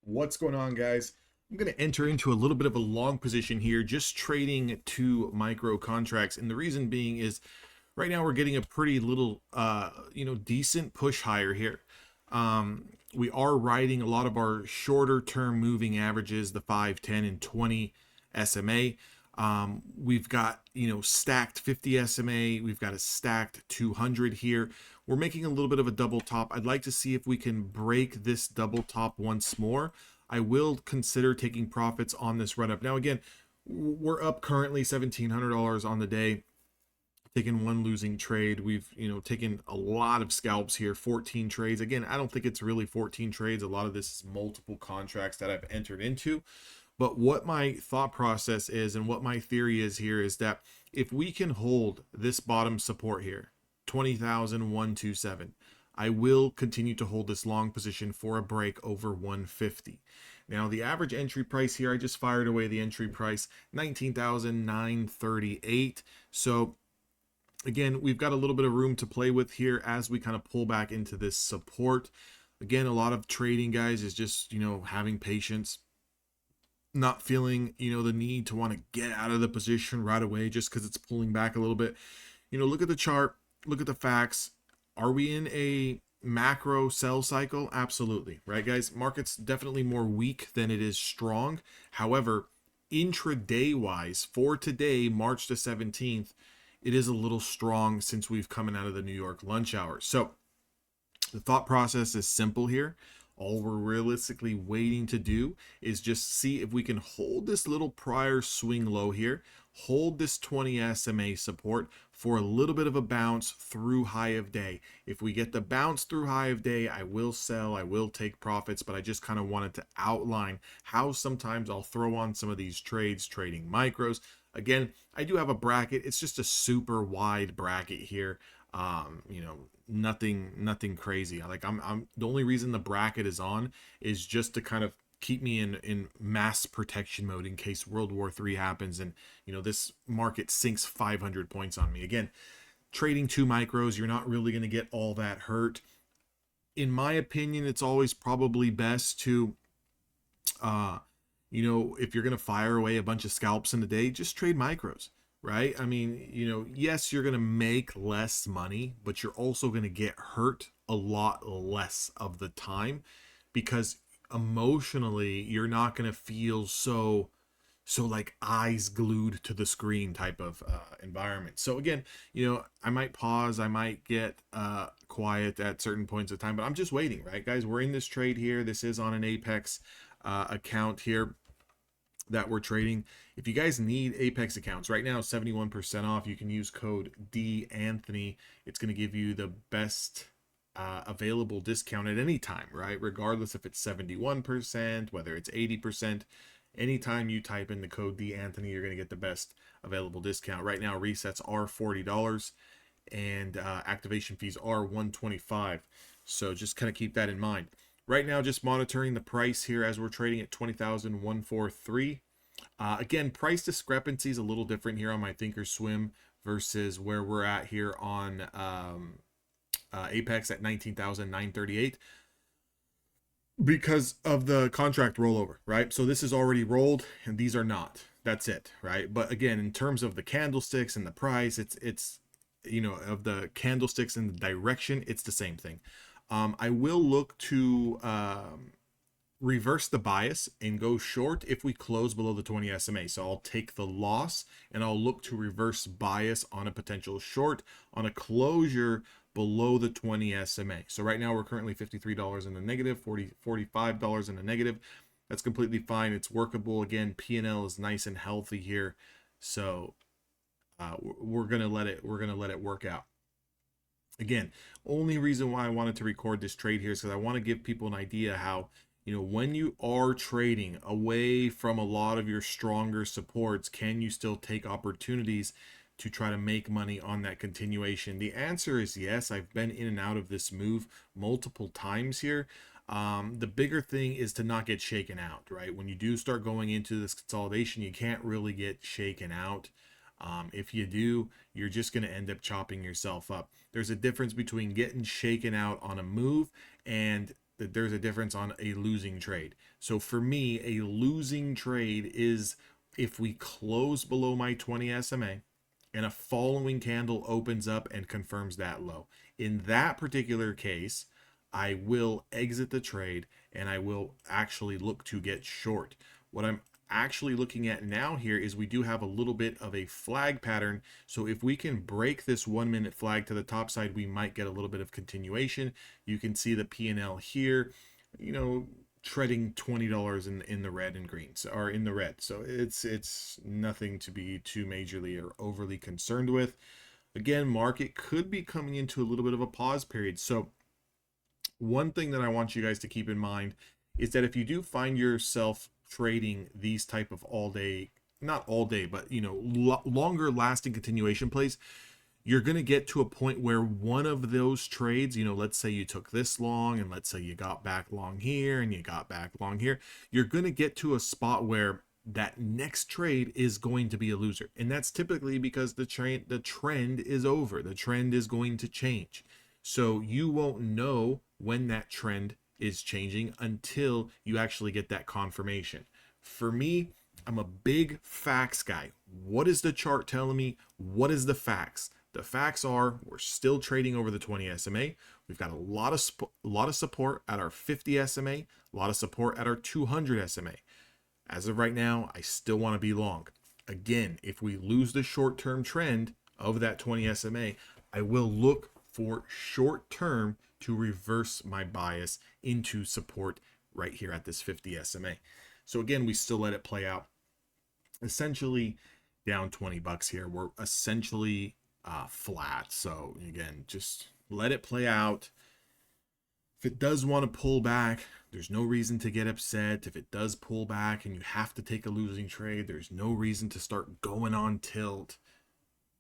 What's going on, guys? I'm going to enter into a little bit of a long position here, just trading two micro contracts. And the reason being is right now we're getting a pretty little, decent push higher here. We are riding a lot of our shorter term moving averages, the 5, 10, and 20 SMA. We've got, stacked 50 SMA. We've got a stacked 200 here. We're making a little bit of a double top. I'd like to see if we can break this double top once more. I will consider taking profits on this run up. Now, again, we're up currently $1,700 on the day. Taken one losing trade. We've, taken a lot of scalps here, 14 trades. Again, I don't think it's really 14 trades. A lot of this is multiple contracts that I've entered into. But what my thought process is and what my theory is here is that if we can hold this bottom support here, 20,127, I will continue to hold this long position for a break over 150. Now, the average entry price here, I just fired away the entry price, 19,938. So again, we've got a little bit of room to play with here as we kind of pull back into this support. Again, a lot of trading, guys, is just, having patience, not feeling, the need to want to get out of the position right away just because it's pulling back a little bit. Look at the chart, look at the facts. Are we in a macro sell cycle? Absolutely, right, guys? Market's definitely more weak than it is strong. However, intraday wise, for today, March the 17th, it is a little strong since we've come out of the New York lunch hour. So the thought process is simple here. All we're realistically waiting to do is just see if we can hold this little prior swing low here, hold this 20 SMA support for a little bit of a bounce through high of day. If we get the bounce through high of day, I will sell, I will take profits, but I just kind of wanted to outline how sometimes I'll throw on some of these trades, trading micros. Again, I do have a bracket. It's just a super wide bracket here. Nothing crazy. Like I'm the only reason the bracket is on is just to kind of keep me in mass protection mode in case World War III happens and this market sinks 500 points on me. Again, trading two micros, you're not really going to get all that hurt. In my opinion, it's always probably best to if you're going to fire away a bunch of scalps in a day, just trade micros, right? I mean, yes, you're going to make less money, but you're also going to get hurt a lot less of the time because emotionally, you're not going to feel so like eyes glued to the screen type of environment. So again, I might pause, I might get quiet at certain points of time, but I'm just waiting, right, guys? We're in this trade here. This is on an Apex account here that we're trading. If you guys need Apex accounts right now, 71% off. You can use code DANTHONY. It's going to give you the best available discount at any time, right? Regardless if it's 71%, whether it's 80%. Anytime you type in the code DANTHONY, you're going to get the best available discount. Right now, resets are $40 and activation fees are $125. So just kind of keep that in mind. Right now, just monitoring the price here as we're trading at 20,143. Again, price discrepancy is a little different here on my Thinkorswim versus where we're at here on Apex at 19,938 because of the contract rollover, right? So this is already rolled and these are not. That's it, right? But again, in terms of the candlesticks and the price, it's of the candlesticks and the direction, it's the same thing. I will look to reverse the bias and go short if we close below the 20 SMA. So I'll take the loss and I'll look to reverse bias on a potential short on a closure below the 20 SMA. So right now we're currently $53 in the negative, $45 in the negative. That's completely fine. It's workable. Again, P&L is nice and healthy here. So we're gonna let it work out. Again, only reason why I wanted to record this trade here is because I want to give people an idea how, when you are trading away from a lot of your stronger supports, can you still take opportunities to try to make money on that continuation? The answer is yes. I've been in and out of this move multiple times here. The bigger thing is to not get shaken out, right? When you do start going into this consolidation, you can't really get shaken out. If you do, you're just going to end up chopping yourself up. There's a difference between getting shaken out on a move and there's a difference on a losing trade. So for me, a losing trade is if we close below my 20 SMA and a following candle opens up and confirms that low. In that particular case, I will exit the trade and I will actually look to get short. What I'm actually looking at now here is we do have a little bit of a flag pattern. So if we can break this 1 minute flag to the top side, we might get a little bit of continuation. You can see the P&L here, treading $20 in the red and green, or in the red. So it's nothing to be too majorly or overly concerned with. Again, market could be coming into a little bit of a pause period. So one thing that I want you guys to keep in mind is that if you do find yourself trading these type of all day, not all day, but longer lasting continuation plays, you're going to get to a point where one of those trades, let's say you took this long and let's say you got back long here and you got back long here, you're going to get to a spot where that next trade is going to be a loser. And that's typically because the trend is over. The trend is going to change. So you won't know when that trend is changing until you actually get that confirmation. For me, I'm a big facts guy. What is the chart telling me? What is the facts? The facts are we're still trading over the 20 SMA. We've got a lot of support at our 50 SMA, a lot of support at our 200 SMA. As of right now, I still want to be long. Again, if we lose the short-term trend of that 20 SMA, I will look for short-term to reverse my bias into support right here at this 50 SMA. So again, we still let it play out. Essentially down 20 bucks here. We're essentially flat. So again, just let it play out. If it does want to pull back, there's no reason to get upset. If it does pull back and you have to take a losing trade, there's no reason to start going on tilt.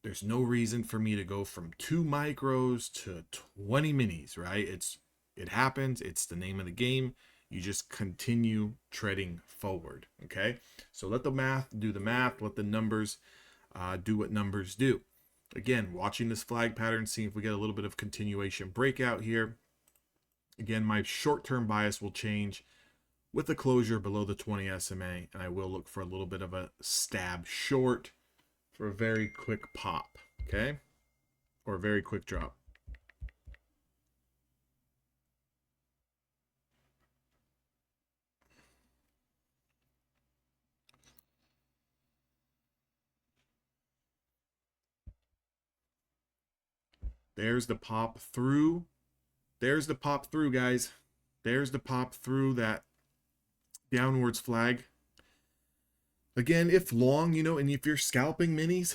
There's no reason for me to go from 2 micros to 20 minis, right? It happens. It's the name of the game. You just continue treading forward, okay? So let the math do the math. Let the numbers do what numbers do. Again, watching this flag pattern, seeing if we get a little bit of continuation breakout here. Again, my short-term bias will change with the closure below the 20 SMA, and I will look for a little bit of a stab short for a very quick pop, okay? Or a very quick drop. There's the pop through. There's the pop through, guys. There's the pop through that downwards flag. Again, if long, and if you're scalping minis,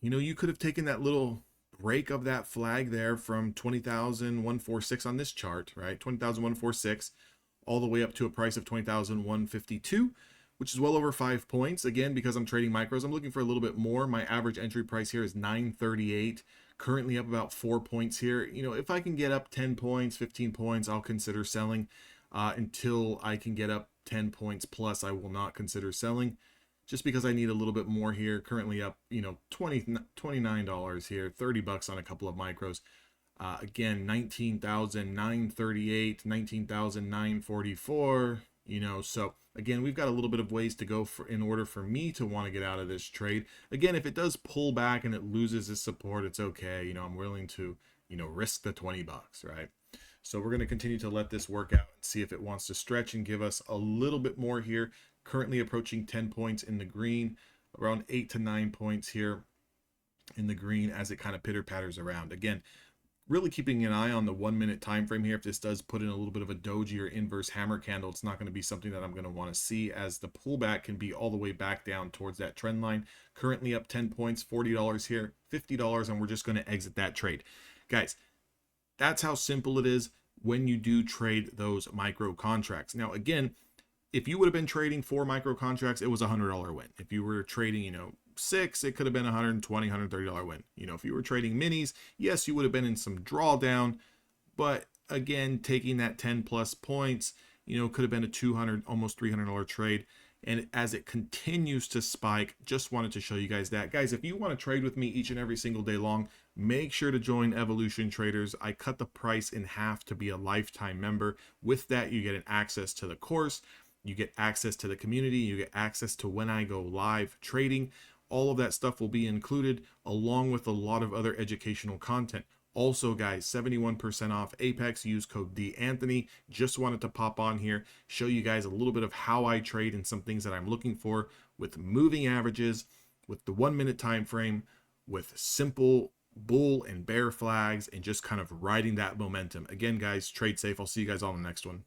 you could have taken that little break of that flag there from 20,146 on this chart, right? 20,146 all the way up to a price of 20,152, which is well over 5 points. Again, because I'm trading micros, I'm looking for a little bit more. My average entry price here is 938. Currently up about 4 points here. If I can get up 10 points, 15 points, I'll consider selling. Until I can get up 10 points plus, I will not consider selling. Just because I need a little bit more here. Currently up, $29 here, 30 bucks on a couple of micros. Again, 19,938, 19,944, so again, we've got a little bit of ways to go in order for me to want to get out of this trade. Again, if it does pull back and it loses its support, it's okay. I'm willing to, risk the 20 bucks, right? So we're going to continue to let this work out and see if it wants to stretch and give us a little bit more here. Currently approaching 10 points in the green, around 8 to 9 points here in the green as it kind of pitter patters around. Again, really keeping an eye on the 1 minute time frame here. If this does put in a little bit of a doji or inverse hammer candle, it's not going to be something that I'm going to want to see, as the pullback can be all the way back down towards that trend line. Currently up 10 points, $40 here, $50, and we're just going to exit that trade. Guys, that's how simple it is when you do trade those micro contracts. Now, again, if you would have been trading 4 micro contracts, it was a $100 win. If you were trading, 6, it could have been $120, $130 win. If you were trading minis, yes, you would have been in some drawdown, but again, taking that 10 plus points could have been a 200, almost $300 trade. And as it continues to spike, just wanted to show you guys that. Guys, if you want to trade with me each and every single day long, make sure to join Evolution Traders. I cut the price in half to be a lifetime member. With that, you get an access to the course, you get access to the community, you get access to when I go live trading. All of that stuff will be included, along with a lot of other educational content. Also, guys, 71% off Apex. Use code DAnthony. Just wanted to pop on here, show you guys a little bit of how I trade and some things that I'm looking for with moving averages, with the 1 minute time frame, with simple bull and bear flags, and just kind of riding that momentum. Again, guys, trade safe. I'll see you guys on the next one.